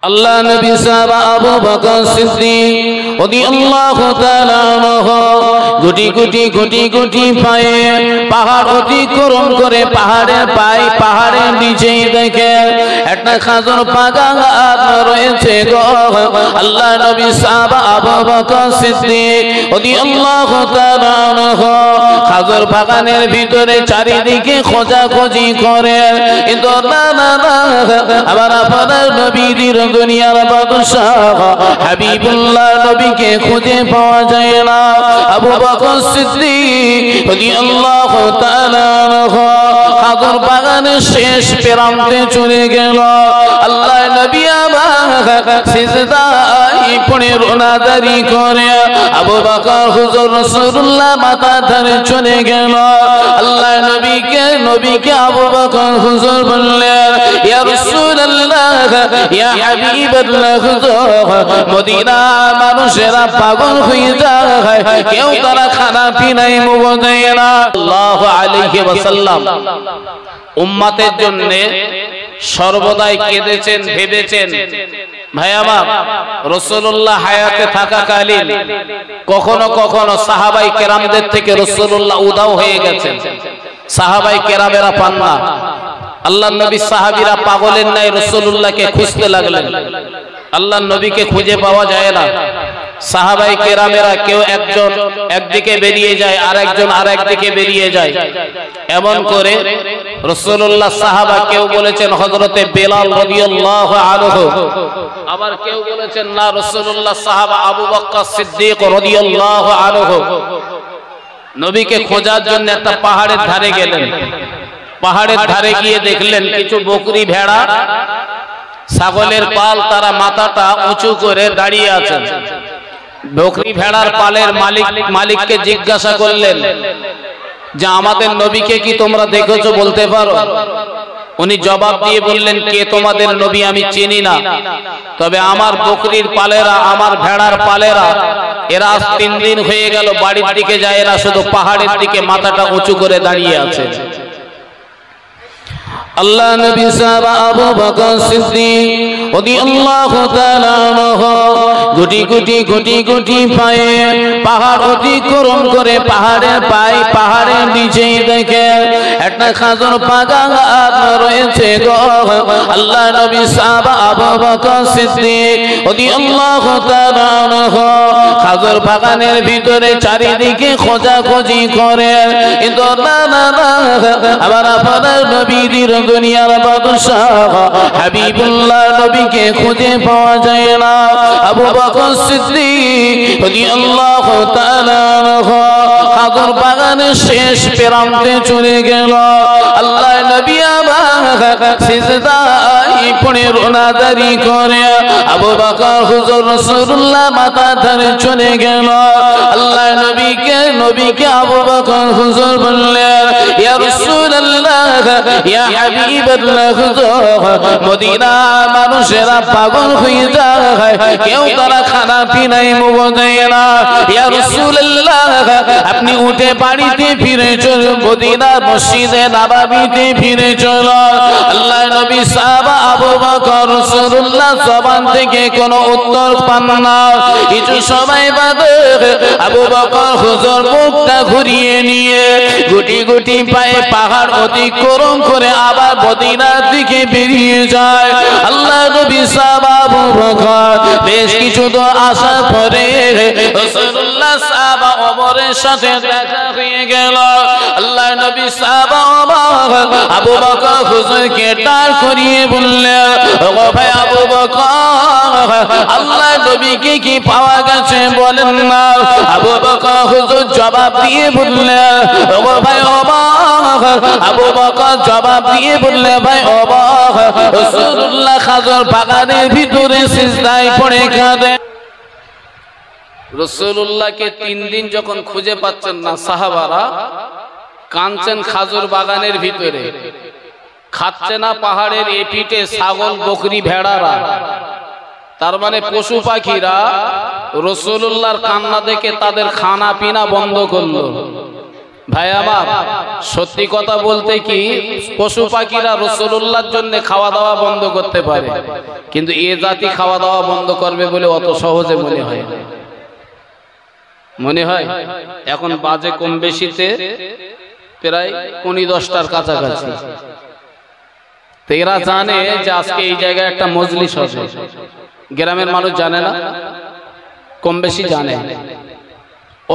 আল্লাহ নবী সাহাবা আবু বকর সিদ্দিক রাদিয়াল্লাহু তাআলা আনহু গুটি পায়ে পাহাড় অতিক্রম করে পাহাড়ের নিচে দেখে একটা খাজুর বাগান রয়েছে গো। আল্লাহ নবী সাহাবা আবু বকর সিদ্দিক রাদিয়াল্লাহু তাআলা আনহু খাজুর বাগানের ভিতরে চারিদিকে খোঁজাখুঁজি করে, কিন্তু না আবার আপনার নবীর দুনিয়ার বাদশাহ হাবিবুল্লাহ নবীকে খুঁজে পাওয়া যায় না। আবু বকর সিদ্দিক রাদিয়াল্লাহু তাআলা আনহু খাজুর বাগানের শেষ প্রান্তে চলে গেল। আল্লাহ নবী আমার সিজদায় পড়ে রোনাদারি করে আবু বকর হুজুর রাসূলুল্লাহ মাথা ধরে চলে গেল। আল্লাহ নবীকে আবু বকর হুজুর বললেন, ইয়া রাসূলুল্লাহ ইয়া হাবিবাল্লাহ হুজুর, মদিনা মানুষেরা পাগল হয়ে যায়, কেউ তারা খানা পিনাই মুখ দেয় না। সাল্লাল্লাহু আলাইহি ওয়াসাল্লাম উম্মতের জন্য সর্বদাই কেঁদেছেন, ভেবেছেন। ভাই আমার, রাসূলুল্লাহ হায়াতে থাকাকালীন কখনো কখনো সাহাবাই কেরামদের থেকে রাসূলুল্লাহ উধাও হয়ে গেছেন, সাহাবাই কেরামেরা পান না। আল্লাহর নবী সাহাবীরা পাগলের ন্যায় রাসূলুল্লাহকে খুঁজতে লাগলেন। আল্লাহর নবীকে খুঁজে পাওয়া যায় না। সাহাবাই কেরামেরা কেউ একজন একদিকে বেরিয়ে যায়, আরেকজন আরেকদিকে বেরিয়ে যায়। এমন করে রাসূলুল্লাহ সাহাবা কেউ বলেছেন হযরতে বেলাল রাদিয়াল্লাহু আনহু, আবার কেউ বলেছেন না রাসূলুল্লাহ সাহাবা আবু বকর সিদ্দিক রাদিয়াল্লাহু আনহু নবীকে খোঁজার জন্য একটা পাহাড়ের ধারে গেলেন। পাহাড়ের ধারে গিয়ে দেখলেন কিছু বকরি ভেড়া ছাগলের পাল, তারা মাথাটা উঁচু করে দাঁড়িয়ে আছেন। বকরি ভেড়ার পালের মালিককে জিজ্ঞাসা করলেন যে আমাদের নবীকে কি তোমরা দেখেছো, বলতে পারো? উনি জবাব দিয়ে বললেন, কে তোমাদের নবী আমি চিনি না, তবে আমার বকরির পালেরা, আমার ভেড়ার পালেরা এরা আজ 3 দিন হয়ে গেল বাড়ির দিকে যায় না, শুধু পাহাড়ের দিকে মাথাটা উঁচু করে দাঁড়িয়ে আছে। আল্লাহ নবী সাহাবা আবু বকর সিদ্দিক রাদিয়াল্লাহু তাআলা আনহু গুটি পায়ে পাহাড় অতিক্রম করে পাহাড়ের নিচে দেখে একটা খাজুর বাগান রয়েছে গো। আল্লাহ নবী সাহাবা আবু বকর সিদ্দিক রাদিয়াল্লাহু তাআলা আনহু খাজুর বাগানের ভিতরে চারিদিকে খোঁজাখুঁজি করে, কিন্তু না আবার আপনার নবীর দুনিয়ার বাদশাহ হাবিবুল্লাহ নবীকে খুঁজে পাওয়া যায় না। আবু বকর সিদ্দিক রাদিয়াল্লাহু তাআলা আনহু খাজুর বাগানের শেষ প্রান্তে চলে গেল। আল্লাহ নবী আমার সিজদায় পড়ে রোনাদারি করে আবু বকর হুজুর রাসূলুল্লাহ মাথা ধরে চলে গেল। আল্লাহ নবীকে আবু বকর হুজুর বললেন, ইয়া রাসূলুল্লাহ ইয়া হাবিবাল্লাহ হুজুর, মদিনা মানুষেরা পাগল হয়ে যায়, কেউ তারা খানা পিনাই মুখ দেয় না। ইয়া রাসূলুল্লাহ আপনি উঠে বাড়িতে ফিরে চলুন, মদিনার মসজিদে নববীতে ফিরে চলুন। আল্লাহ নবী সাহাবা আবু বকর রাসূলুল্লাহ জবান থেকে কোনো উত্তর পান না। কিছু সময় বাদে আবু বকর হুজুর মুখটা ঘুরিয়ে নিয়ে গুটি পায়ে পাহাড় অতিক্রম করে আবার মদিনার দিকে বেরিয়ে যায়। আল্লাহ নবী সাহাবা আবু বকর বেশ কিছু তো আসার পরে রাসূলুল্লাহ সাহাবা ওমরের সাথে দেখা হয়ে গেল। আল্লাহ নবী সাহাবা আবু বকর হুজুরকে দাঁড় করিয়ে বললেন, ও ভাই আবু বকর, আল্লাহ নবীকে কি পাওয়া গেছে বলেন না। আবু বকর হুজুর জবাব দিয়ে বললেন, ও ভাই আবু বকর জবাব দিয়ে বললেন, ভাই রাসূলুল্লাহ খাজুর বাগানের ভিতরে সিজদায় পড়ে কাঁদে। রাসূলুল্লাহকে 3 দিন যখন খুঁজে পাচ্ছেন না, সাহাবারা কাঁদছেন খাজুর বাগানের ভিতরে, খাচ্ছে না পাহাড়ের এপিটে ছাগল বকরি ভেড়ারা, তার মানে পশু পাখিরা রাসূলুল্লাহর কান্না দেখে তাদের খানা পিনা বন্ধ করলো। ভাই আমার, সত্যি কথা বলতে কি, পশু পাখিরা রাসূলুল্লাহর জন্য খাওয়া দাওয়া বন্ধ করতে পারে, কিন্তু এ জাতি খাওয়া দাওয়া বন্ধ করবে বলে অত সহজে মনে হয় না। মনে হয় এখন বাজে কম বেশিতে প্রায় 9:10টার কাছাকাছি। তো এরা জানে যে আজকে এই জায়গায় একটা মজলিস হবে, গ্রামের মানুষ জানে না, কম বেশি জানে,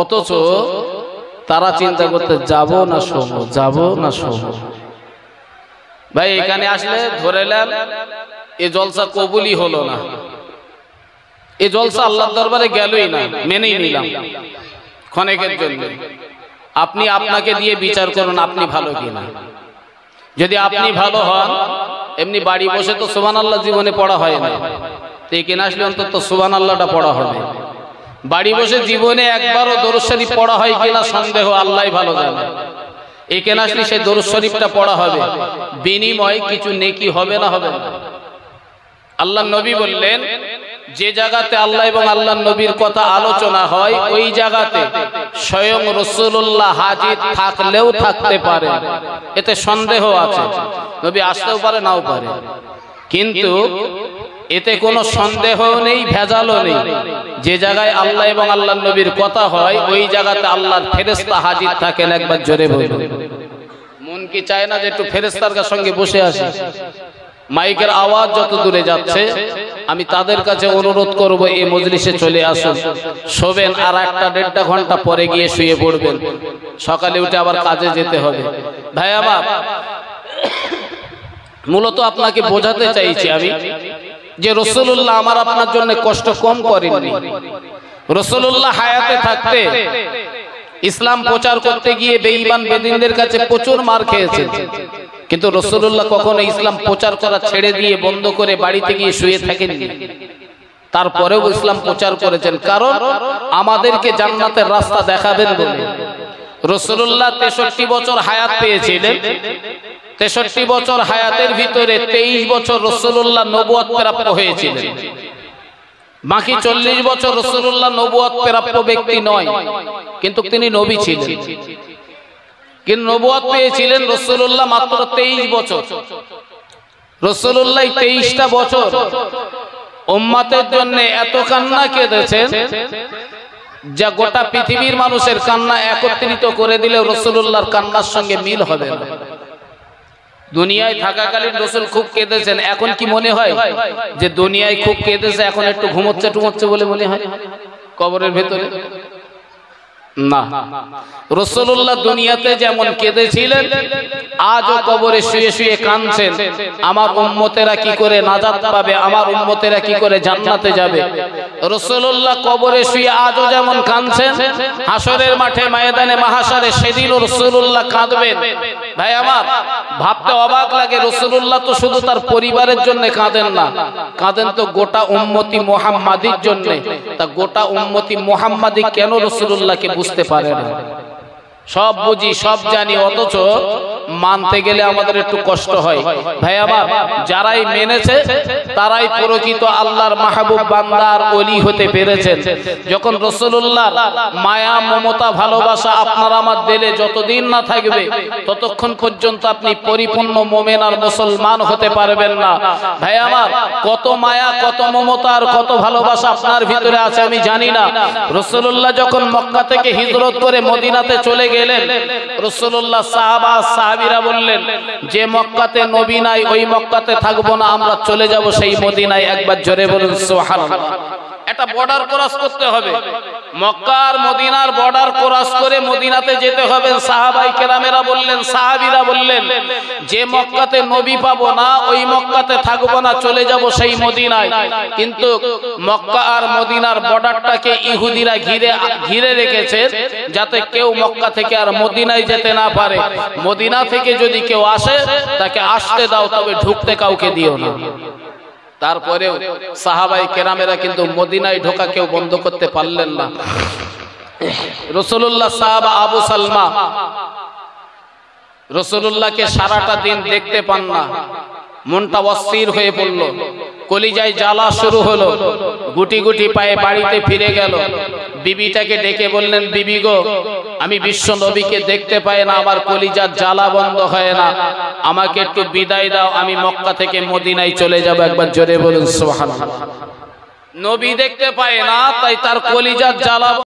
অথচ তারা চিন্তা করতে যাব না শোবো, যাব না শোবো। ভাই এখানে আসলে ধরে নেন এ জলসা কবুলই হলো না, এ জলসা আল্লাহর দরবারে গেলই না, মেনেই নিলাম ক্ষণেকের জন্য। আপনি আপনাকে দিয়ে বিচার করুন আপনি ভালো কিনা। যদি আপনি ভালো হন, এমনি বাড়ি বসে তো সুবহানাল্লাহ জীবনে পড়া হয় না, তো এখানে আসলে অন্তত সুবহানাল্লাহটা পড়া হবে। বাড়ি বসে জীবনে একবারও দরুদ শরীফ পড়া হয় কিনা সন্দেহ, আল্লাহই ভালো জানে। এখানে আসলে সেই দরুদ শরীফটা পড়া হবে, বিনিময়ে কিছু নেকি হবে না হবে না। আল্লাহ নবী বললেন, যে জায়গাতে আল্লাহ এবং আল্লাহ নবীর কথা আলোচনা হয় ওই জায়গাতে স্বয়ং রাসূলুল্লাহ হাজির থাকলেও থাকতে পারে, এতে সন্দেহ আছে। নবী আসতেও পারে নাও পারে, কিন্তু এতে কোনো সন্দেহ নেই, ভেজালও নেই। যে জায়গায় আল্লাহ এবং আল্লাহ নবীর কথা হয় ওই জায়গাতে আল্লাহর ফেরেশতা হাজির থাকেন। একবার জোরে বলুন। মন কি চায় না যে একটু ফেরেশতার সঙ্গে বসে আসি? মাইকের আওয়াজ যত দূরে যাচ্ছে আমি তাদের কাছে অনুরোধ করব এই মজলিসে চলে আসুন, শোবেন আর 1-1.5 ঘন্টা পরে গিয়ে শুয়ে পড়বেন, সকালে উঠে আবার কাজে যেতে হবে। ভাই আমার, মূলত আপনাকে বোঝাতে চাইছি আমি যে রাসূলুল্লাহ আমার আপনার জন্য কষ্ট কম করেননি। রাসূলুল্লাহ হায়াতে থাকতে ইসলাম প্রচার করতে গিয়ে বেঈমান বেদিনদের কাছে প্রচুর মার খেয়েছেন, কিন্তু রাসূলুল্লাহ কখনো ইসলাম প্রচার করা ছেড়ে দিয়ে বন্ধ করে বাড়িতে গিয়ে শুয়ে থাকেননি। তারপরেও ইসলাম প্রচার করেছেন, কারণ আমাদেরকে জান্নাতের রাস্তা দেখাবেন বলে। রাসূলুল্লাহ 63 বছর হায়াত পেয়েছিলেন। 63 বছর হায়াতের ভিতরে 23 বছর রাসূলুল্লাহ নবুয়ত প্রাপ্ত হয়েছিলেন। বাকি 40 বছর রাসূলুল্লাহ নবুয়ত প্রাপ্ত ব্যক্তি নয়, কিন্তু তিনি নবী ছিলেন। কিন্তু নবুয়ত পেয়েছিলেন রাসূলুল্লাহ মাত্র 23 বছর। রাসূলুল্লাহ 23টা বছর উম্মতের জন্য এত কান্না কেঁদেছেন যা গোটা পৃথিবীর মানুষের কান্না একত্রিত করে দিলেও রাসূলুল্লাহর কান্নার সঙ্গে মিল হবে না। দুনিয়ায় থাকাকালীন রাসূল খুব কেঁদেছেন, এখন কি মনে হয় যে দুনিয়ায় খুব কেঁদেছে এখন একটু ঘুমোচ্ছে বলে মনে হয় কবরের ভেতরে? না, রাসূলুল্লাহ দুনিয়াতে যেমন কেঁদেছিলেন আজও কবরে শুয়ে শুয়ে কাঁদছেন, আমার উম্মতেরা কি করে নাজাত পাবে, আমার উম্মতেরা কি করে জান্নাতে যাবে। রাসূলুল্লাহ কবরে শুয়ে আজও যেমন কাঁদছেন, হাসরের মাঠে ময়দানে মাহশারে সেদিনও রাসূলুল্লাহ কাঁদবেন। ভাই আমার, ভাবতে অবাক লাগে, রাসূলুল্লাহ তো শুধু তার পরিবারের জন্য কাঁদেন না, কাঁদেন তো গোটা উম্মতি মুহাম্মাদির জন্য। তা গোটা উম্মতি মুহাম্মাদি কেন রাসূলুল্লাহকে বুঝতে পারে না? সব বুঝি সব জানি, অথচ মানতে গেলে আমাদের একটু কষ্ট হয়। ভাই আমার, যারাই মেনেছে তারাই প্রকৃত আল্লাহর মাহবুব বান্দার ওলি হতে পেরেছেন। যখন রাসূলুল্লাহর মায়া মমতা ভালোবাসা আপনার আমার দিলে যতদিন না থাকবে ততক্ষণ পর্যন্ত আপনি পরিপূর্ণ মুমিন আর মুসলমান হতে পারবেন না। ভাই আমার, কত মায়া কত মমতা আর কত ভালোবাসা আপনার ভিতরে আছে আমি জানি না। রাসূলুল্লাহ যখন মক্কা থেকে হিজরত করে মদিনাতে চলে গেলেন, রাসূলুল্লাহ সাহাবীরা বললেন যে মক্কাতে নবী নাই ওই মক্কাতে থাকবো না, আমরা চলে যাব সেই মদিনায়। একবার জোরে বলুন সুবহানাল্লাহ। এটা বর্ডার ক্রস করতে হবে, মক্কা আর মদিনার বর্ডার ক্রস করে মদিনাতে যেতে হবে। সাহাবাই কেরামেরা বললেন, সাহাবীরা বললেন যে মক্কাতে নবী পাবো না ওই মক্কাতে থাকবো না, চলে যাব সেই মদিনায়। কিন্তু মক্কা আর মদিনার বর্ডারটাকে ইহুদিরা ঘিরে রেখেছে যাতে কেউ মক্কা থেকে আর মদিনায় যেতে না পারে। মদিনা থেকে যদি কেউ আসে তাকে আসতে দাও, তবে ঢুকতে কাউকে দিও না। তারপরেও সাহাবাই কেরামেরা কিন্তু মদিনায় ঢোকা কেউ বন্ধ করতে পারলেন না। রাসূলুল্লাহ সাহাবা আবু সালমা রাসূলুল্লাহকে সারাটা দিন দেখতে পান না, মনটা অস্থির হয়ে পড়ল। কলিজায় জ্বালা শুরু হলো, গুটি গুটি পায়ে বাড়িতে ফিরে গেল। বিবিটাকে ডেকে বললেন, বিবি গো, আমি বিশ্ব নবীকে দেখতে পাই না, আমার কলিজার জ্বালা বন্ধ হয় না, আমাকে একটু বিদায় দাও, আমি মক্কা থেকে মদিনায় চলে যাব। একবার জোরে বলুন সুবহানাল্লাহ। নবী দেখতে পায় না, তাই তার কলিজার জ্বালা